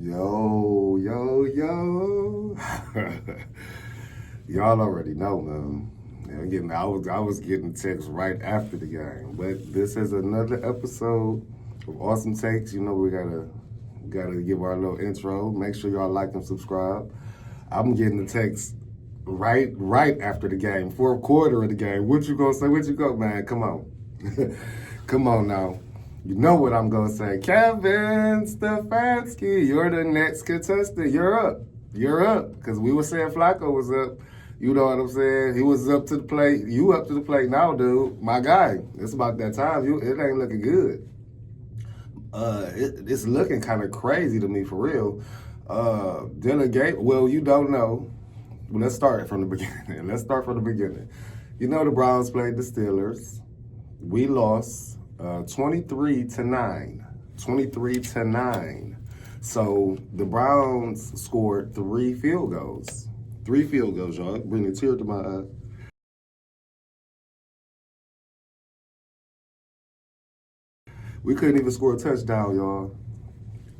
Yo, yo, yo. Y'all already know, man. I was getting texts right after the game. But this is another episode of Awesome Takes. You know we gotta give our little intro. Make sure y'all like and subscribe. I'm getting the text right after the game, fourth quarter of the game. What you gonna say? What you go, man? Come on. Come on now. You know what I'm going to say. Kevin Stefanski, you're the next contestant. You're up. You're up. Because we were saying Flacco was up. You know what I'm saying? He was up to the plate. You up to the plate now, dude. My guy. It's about that time. It ain't looking good. It's looking kind of crazy to me, for real. Dylan Gabriel, well, you don't know. Well, let's start from the beginning. You know the Browns played the Steelers. We lost. 23-9. 23-9. So the Browns scored 3 field goals. 3 field goals, y'all. Bring a tear to my eye. We couldn't even score a touchdown, y'all.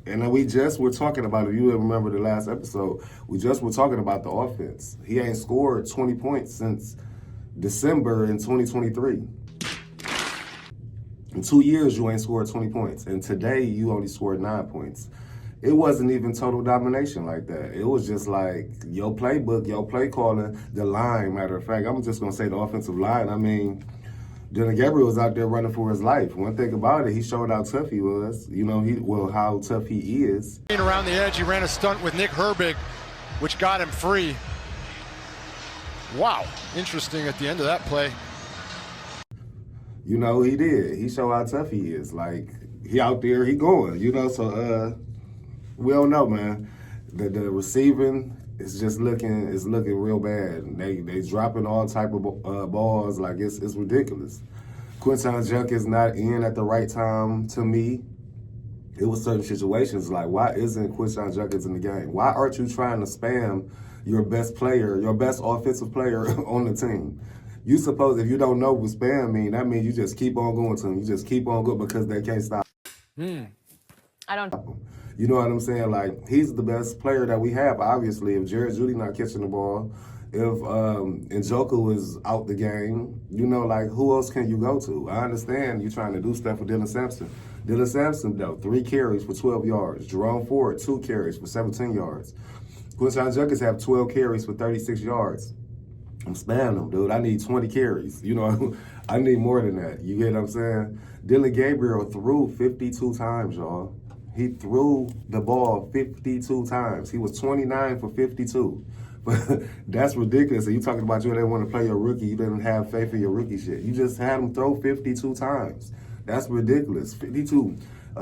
And we just were talking about it. You remember the last episode. We just were talking about the offense. He ain't scored 20 points since December in 2023. In 2 years, you ain't scored 20 points. And today, you only scored 9 points. It wasn't even total domination like that. It was just like your playbook, your play calling, the line, matter of fact. I'm just going to say the offensive line. I mean, Dylan Gabriel was out there running for his life. One thing about it, he showed how tough he was. You know, how tough he is. Around the edge, he ran a stunt with Nick Herbig, which got him free. Wow, interesting at the end of that play. You know, he did. He showed how tough he is. Like, he out there, he going, you know. So, we don't know, man. The receiving is just looking real bad. They dropping all type of balls. Like, it's ridiculous. Quinton Junkins not in at the right time to me. It was certain situations like, why isn't Quinton Junkins in the game? Why aren't you trying to spam your best player, your best offensive player on the team? You suppose if you don't know what spam mean, that means you just keep on going to them. You just keep on going because they can't stop. I don't. You know what I'm saying? Like, he's the best player that we have, obviously. If Jared Jeudy not catching the ball, if Njoku is out the game, you know, like, who else can you go to? I understand you trying to do stuff with Dylan Sampson. Dylan Sampson, though, 3 carries for 12 yards. Jerome Ford, 2 carries for 17 yards. Quinton Junkins have 12 carries for 36 yards. I'm spamming them, dude. I need 20 carries. You know, I need more than that. You get what I'm saying? Dylan Gabriel threw 52 times, y'all. He threw the ball 52 times. He was 29 for 52. But that's ridiculous. And you talking about you didn't want to play your rookie. You didn't have faith in your rookie shit. You just had him throw 52 times. That's ridiculous. 52.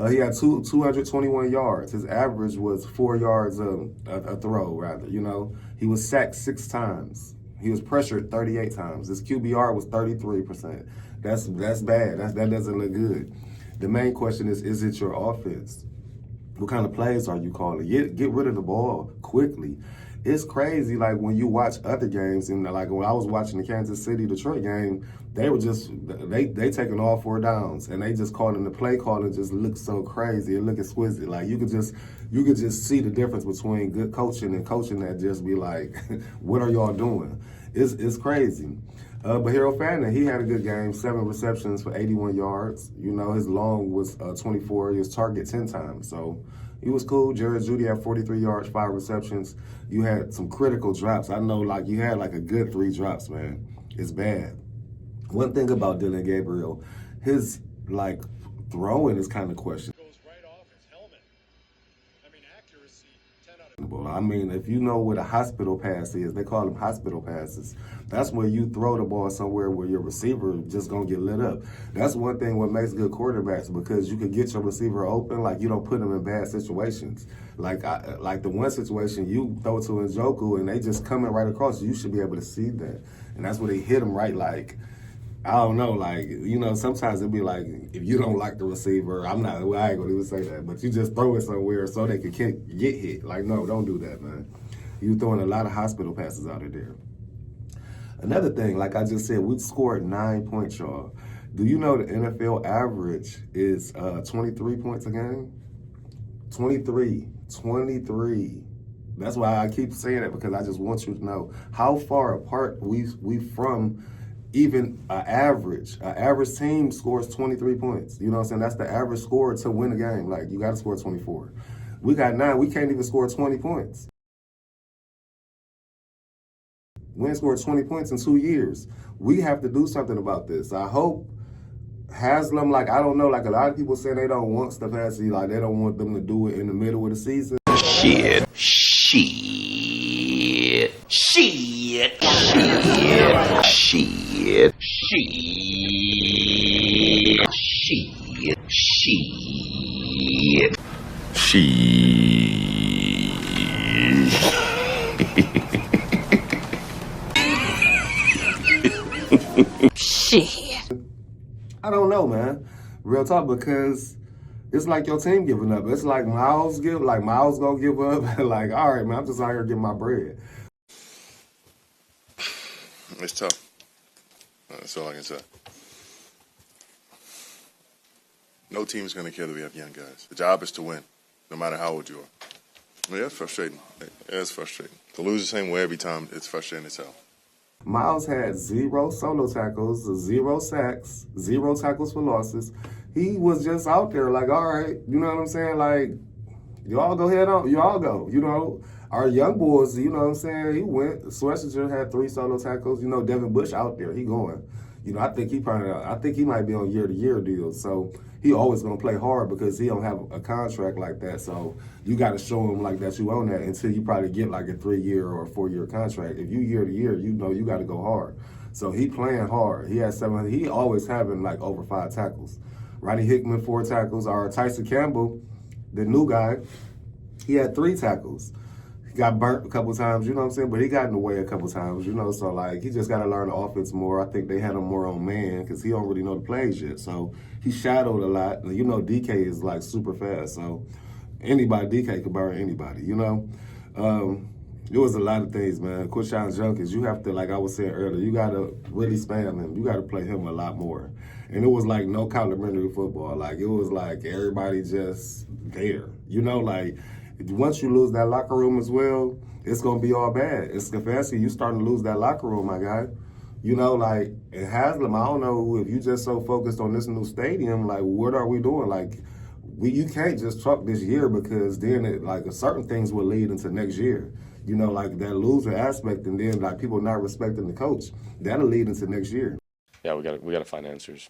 He had 221 yards. His average was 4 yards a throw, rather. You know, he was sacked 6 times. He was pressured 38 times. His QBR was 33%. That's bad. That doesn't look good. The main question is it your offense? What kind of plays are you calling? Get rid of the ball quickly. It's crazy, like, when you watch other games, and like when I was watching the Kansas City-Detroit game, they were just, they taking all 4 downs, and they just calling the play calling just looked so crazy. It looked exquisite. Like, you could just see the difference between good coaching and coaching that just be like, what are y'all doing? It's crazy. But Hero Fannin, he had a good game, 7 receptions for 81 yards. You know, his long was 24, his target 10 times. So he was cool. Jared Jeudy had 43 yards, 5 receptions. You had some critical drops. I know, like, you had like a good 3 drops, man. It's bad. One thing about Dylan Gabriel, his, like, throwing is kind of questionable. I mean, if you know what a hospital pass is, they call them hospital passes. That's where you throw the ball somewhere where your receiver just gonna get lit up. That's one thing what makes good quarterbacks, because you can get your receiver open, like, you don't put them in bad situations. Like the one situation you throw to Njoku and they just coming right across, you should be able to see that. And that's where they hit him right, like, I don't know, like, you know, sometimes it'd be like, if you don't like the receiver, I ain't gonna even say that, but you just throw it somewhere so they can get hit. Like, no, don't do that, man. You throwing a lot of hospital passes out of there. Another thing, like I just said, we scored 9 points, y'all. Do you know the NFL average is 23 points a game? 23. That's why I keep saying it, because I just want you to know how far apart we from even an average. An average team scores 23 points. You know what I'm saying? That's the average score to win a game. Like, you got to score 24. We got 9. We can't even score 20 points. We ain't scored 20 points in 2 years. We have to do something about this. I hope Haslam, like, I don't know, like a lot of people say they don't want Stefanski, like they don't want them to do it in the middle of the season. Shit. I don't know, man. Real talk, because it's like your team giving up. It's like Miles gonna give up. Like, all right, man, I'm just out here getting my bread. It's tough. That's all I can say. No team's going to care that we have young guys. The job is to win, no matter how old you are. Yeah, it's frustrating. It's frustrating. To lose the same way every time, it's frustrating as hell. Miles had 0 solo tackles, 0 sacks, 0 tackles for losses. He was just out there like, all right, you know what I'm saying? Like, y'all go ahead on, y'all go. You know, our young boys, you know what I'm saying? He went. Schlesinger had 3 solo tackles. You know, Devin Bush out there, he going. You know, I think he might be on year-to-year deals. So he always gonna play hard because he don't have a contract like that. So you got to show him like that you own that until you probably get like a 3-year or a 4-year contract. If you year-to-year, you know you got to go hard. So he playing hard. He had 7. He always having like over 5 tackles. Rodney Hickman 4 tackles. Our Tyson Campbell, the new guy, he had 3 tackles. He got burnt a couple times, you know what I'm saying? But he got in the way a couple times, you know? So, like, he just got to learn the offense more. I think they had him more on man because he don't really know the plays yet. So, he shadowed a lot. You know, DK is, like, super fast. So, DK could burn anybody, you know? It was a lot of things, man. Quishon Junkins, you have to, like I was saying earlier, you got to really spam him. You got to play him a lot more. And it was, like, no complimentary football. Like, it was, like, everybody just there. You know, like, once you lose that locker room as well, it's going to be all bad. It's Stefanski, you starting to lose that locker room, my guy. You know, like, in Haslam, I don't know if you just so focused on this new stadium, like, what are we doing? Like, you can't just truck this year because then, certain things will lead into next year. You know, like, that loser aspect, and then, like, people not respecting the coach, that'll lead into next year. Yeah, we got to find answers.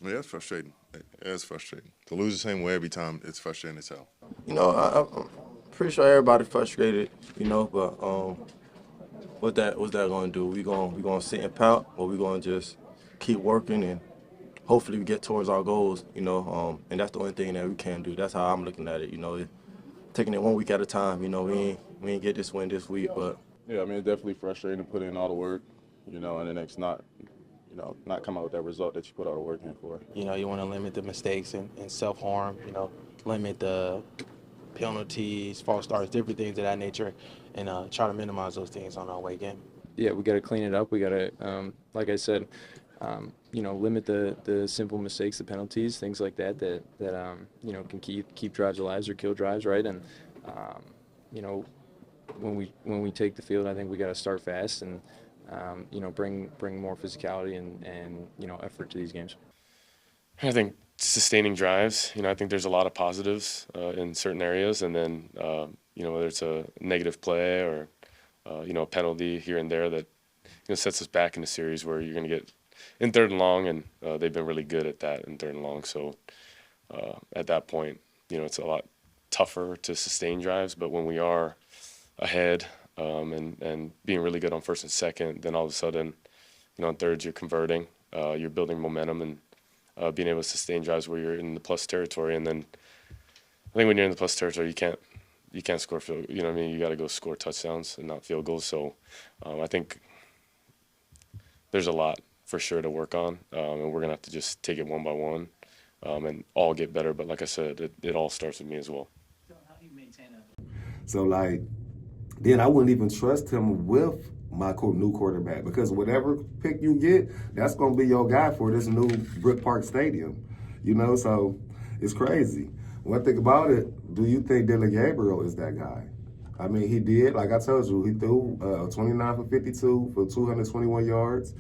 Yeah, it's frustrating. It's frustrating. To lose the same way every time, it's frustrating as hell. You know, I'm pretty sure everybody's frustrated, you know, but what's that going to do? We going to sit and pout, or we going to just keep working and hopefully we get towards our goals, you know, and that's the only thing that we can do. That's how I'm looking at it, you know, taking it 1 week at a time. You know, we ain't get this win this week, but. Yeah, I mean, it's definitely frustrating to put in all the work, you know, and then not come out with that result that you put all the work in for. You know, you want to limit the mistakes and self-harm, you know, limit the penalties, false starts, different things of that nature, and try to minimize those things on our way game. Yeah, we got to clean it up. We got to, like I said, limit the simple mistakes, the penalties, things like that can keep drives alive or kill drives, right? And, when we take the field, I think we got to start fast and, bring more physicality and effort to these games. I think sustaining drives, I think there's a lot of positives in certain areas, and then, whether it's a negative play or, a penalty here and there that, sets us back in a series where you're going to get in 3rd and long, and they've been really good at that in 3rd and long. So at that point, it's a lot tougher to sustain drives, but when we are ahead and being really good on 1st and 2nd, then all of a sudden, on 3rds you're converting, you're building momentum and being able to sustain drives where you're in the plus territory. And then I think when you're in the plus territory, you can't score field. You know what I mean? You got to go score touchdowns and not field goals. So I think there's a lot for sure to work on, and we're gonna have to just take it one by one and all get better. But like I said, it all starts with me as well. So, like, then I wouldn't even trust him with my new quarterback, because whatever pick you get, that's going to be your guy for this new Brook Park Stadium. You know, so it's crazy. One thing about it, do you think Dylan Gabriel is that guy? I mean, he did, like I told you, he threw 29 for 52 for 221 yards.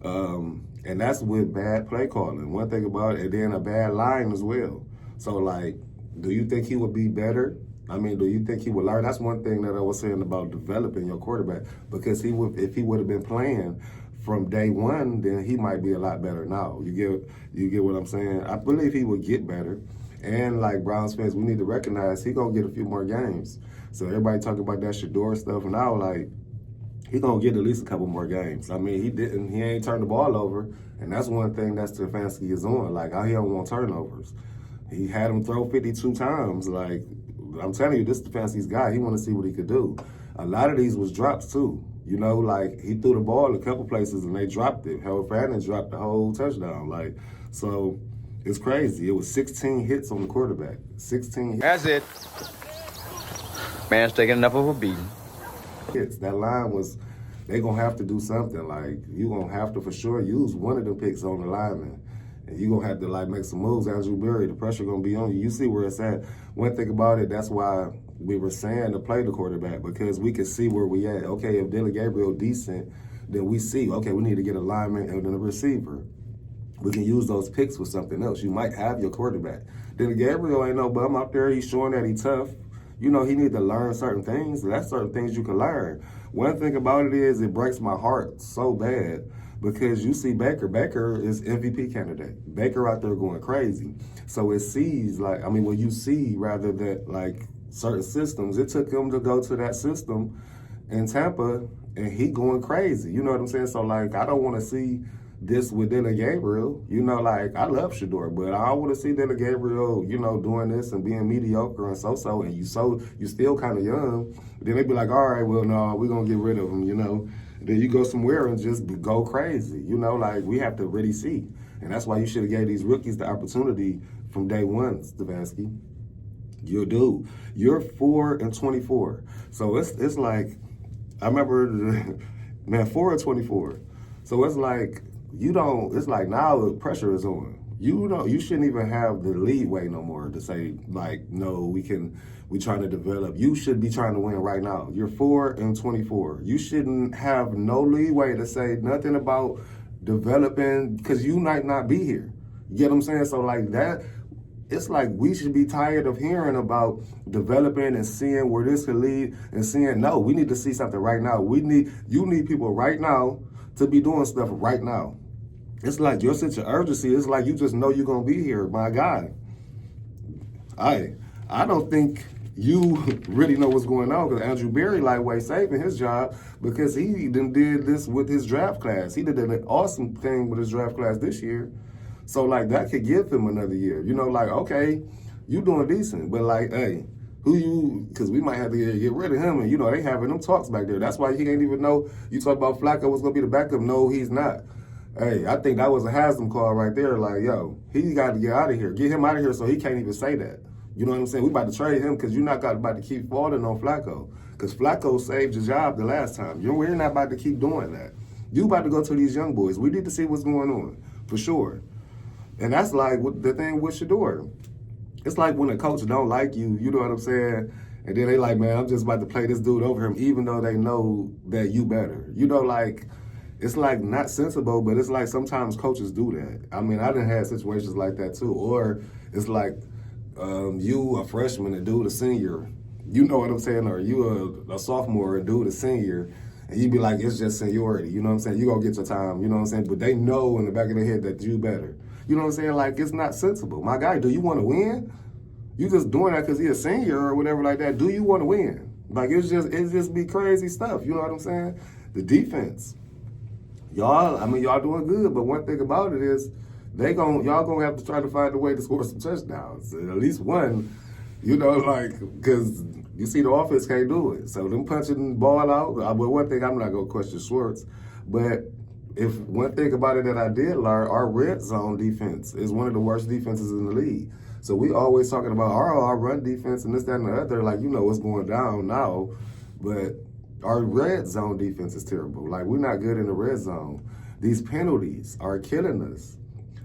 And that's with bad play calling. One thing about it, and then a bad line as well. So, like, do you think he would be better? I mean, do you think he would learn? That's one thing that I was saying about developing your quarterback, because if he would have been playing from day one, then he might be a lot better now. You get what I'm saying? I believe he would get better. And like Browns fans, we need to recognize he's going to get a few more games. So everybody talking about that Shador stuff, and now, like, he's going to get at least a couple more games. I mean, he ain't turned the ball over, and that's one thing that Stefanski is on. Like, he don't want turnovers. He had him throw 52 times. Like, I'm telling you, this Stefanski's guy. He want to see what he could do. A lot of these was drops, too. You know, like, he threw the ball a couple places, and they dropped it. Harold Fannin dropped the whole touchdown. Like, so it's crazy. It was 16 hits on the quarterback. 16 hits. That's it. Man's taking enough of a beating. Hits. That line was, they going to have to do something. Like, you going to have to for sure use one of them picks on the lineman. And you going to have to, like, make some moves. Andrew Berry, the pressure going to be on you. You see where it's at. One thing about it, that's why we were saying to play the quarterback, because we can see where we at. Okay, if Dylan Gabriel decent, then we see, okay, we need to get a lineman and then a receiver. We can use those picks for something else. You might have your quarterback. Dylan Gabriel ain't no bum out there. He's showing that he's tough. You know, he need to learn certain things. That's certain things you can learn. One thing about it is it breaks my heart so bad, because you see Baker. Baker is MVP candidate. Baker out there going crazy. So it sees, like, I mean, when you see rather that, like, certain systems, it took him to go to that system in Tampa, and he going crazy. You know what I'm saying? So, like, I don't want to see this with Dylan Gabriel. You know, like, I love Shador, but I don't want to see Dylan Gabriel, you know, doing this and being mediocre and so-so, and you still kind of young. Then they be like, all right, well, no, we're going to get rid of him, you know. Then you go somewhere and just go crazy. You know, like, we have to really see. And that's why you should have gave these rookies the opportunity from day one, Stefanski. You do. You're 4-24. So it's like, I remember, man, 4-24. So it's like, it's like now the pressure is on. You shouldn't even have the leeway no more to say, like, no, we trying to develop. You should be trying to win right now. You're 4-24. You shouldn't have no leeway to say nothing about developing, because you might not be here. You get what I'm saying? So, like, that, it's like we should be tired of hearing about developing and seeing where this could lead and seeing, no, we need to see something right now. You need people right now to be doing stuff right now. It's like your sense of urgency. It's like you just know you're going to be here, my guy. I don't think you really know what's going on, because Andrew Berry lightweight saving his job, because he did this with his draft class. He did an awesome thing with his draft class this year. So, like, that could give him another year. You know, like, okay, you doing decent, but, like, hey, because we might have to get rid of him, and, you know, they having them talks back there. That's why he ain't even know. You talk about Flacco was going to be the backup. No, he's not. Hey, I think that was a Haslam call right there. Like, yo, he got to get out of here. Get him out of here so he can't even say that. You know what I'm saying? We about to trade him, because you're not about to keep falling on Flacco, because Flacco saved your job the last time. We're not about to keep doing that. You about to go to these young boys. We need to see what's going on, for sure. And that's like the thing with Shador. It's like when a coach don't like you, you know what I'm saying? And then they like, man, I'm just about to play this dude over him, even though they know that you better. You know, like, it's like not sensible, but it's like sometimes coaches do that. I mean, I done had situations like that too. Or it's like you, a freshman, and dude, a senior. You know what I'm saying? Or you, a sophomore, and dude, a senior. And you be like, it's just seniority. You know what I'm saying? You gonna get your time. You know what I'm saying? But they know in the back of their head that you better. You know what I'm saying? Like, it's not sensible. My guy, do you want to win? You just doing that because he's a senior or whatever like that. Do you want to win? Like, it's just be crazy stuff. You know what I'm saying? The defense. Y'all doing good, but one thing about it is y'all gonna have to try to find a way to score some touchdowns. At least one, you know, like, because you see the offense can't do it. So them punching the ball out, but one thing, I'm not gonna question Schwartz, but if one thing about it that I did learn, our red zone defense is one of the worst defenses in the league. So we always talking about our run defense and this, that, and the other, like, you know what's going down now. But Our red zone defense is terrible. Like, we're not good in the red zone. These penalties are killing us.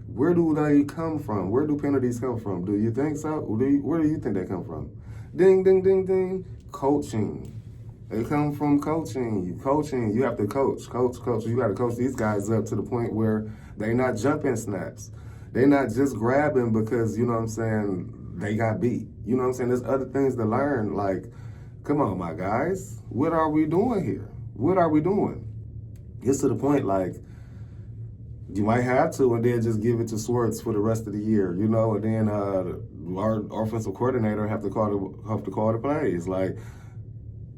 Where do they come from? Where do penalties come from? Do you think so? Where do you think they come from? Ding, ding, ding, ding. Coaching. They come from coaching. Coaching. You have to coach. You got to coach these guys up to the point where they not jumping snaps. They not just grabbing because, you know what I'm saying, they got beat. You know what I'm saying? There's other things to learn. Like, come on, my guys. What are we doing here? What are we doing? It's to the point, like, you might have to, and then just give it to Swartz for the rest of the year, you know, and then our offensive coordinator have to call the plays. Like,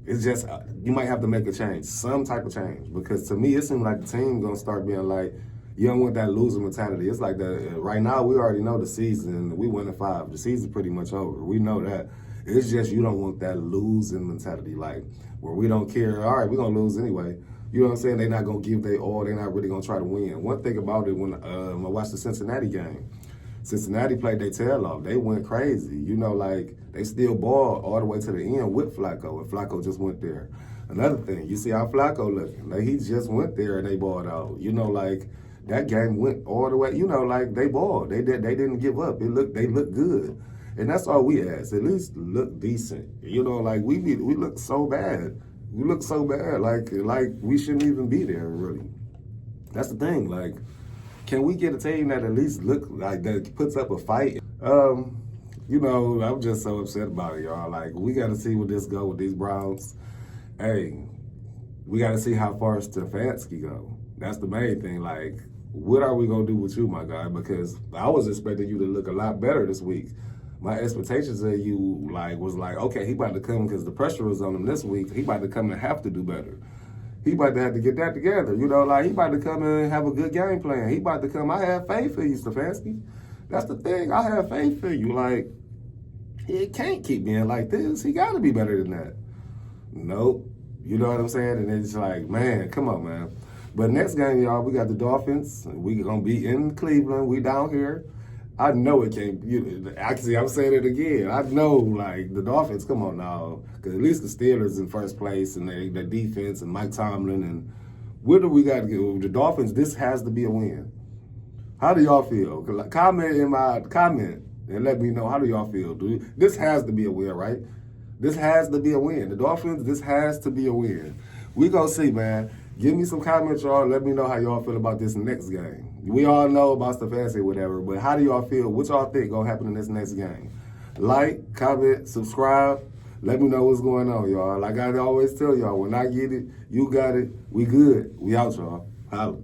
it's just, you might have to make a change, some type of change, because to me, it seems like the team gonna start being like, you don't want that loser mentality. It's like right now, we already know the season. We won 5. The season's pretty much over. We know that. It's just you don't want that losing mentality, like, where we don't care. All right, we're gonna lose anyway. You know what I'm saying? They're not going to give their all. They're not really going to try to win. One thing about it, when I watched the Cincinnati game, Cincinnati played their tail off. They went crazy. You know, like, they still balled all the way to the end with Flacco, and Flacco just went there. Another thing, you see how Flacco looking. Like, he just went there and they balled out. You know, like, that game went all the way. You know, like, they balled. They didn't give up. They looked good. And that's all we ask. At least look decent. You know, like, we look so bad. We look so bad, like we shouldn't even be there, really. That's the thing, like, can we get a team that at least look like, that puts up a fight? You know, I'm just so upset about it, y'all. Like, we got to see where this go with these Browns. Hey, we got to see how far Stefanski go. That's the main thing. Like, what are we going to do with you, my guy? Because I was expecting you to look a lot better this week. My expectations of you was like, okay, he about to come because the pressure was on him this week. He about to come and have to do better. He about to have to get that together. You know, like, he about to come and have a good game plan. He about to come. I have faith in you, Stefanski. That's the thing. I have faith in you. Like, he can't keep being like this. He got to be better than that. Nope. You know what I'm saying? And it's like, man, come on, man. But next game, y'all, we got the Dolphins. We going to be in Cleveland. We down here. I know it can't. Actually, I'm saying it again. I know, like, the Dolphins, come on now. Because at least the Steelers in first place and their defense and Mike Tomlin. And what do we got to get? The Dolphins, this has to be a win. How do y'all feel? Comment in my comment and let me know, how do y'all feel? This has to be a win, right? This has to be a win. The Dolphins, this has to be a win. We gonna see, man. Give me some comments, y'all. Let me know how y'all feel about this next game. We all know about Stefanski or whatever, but how do y'all feel? What y'all think gonna happen in this next game? Like, comment, subscribe. Let me know what's going on, y'all. Like I always tell y'all, when I get it, you got it. We good. We out, y'all. Holla.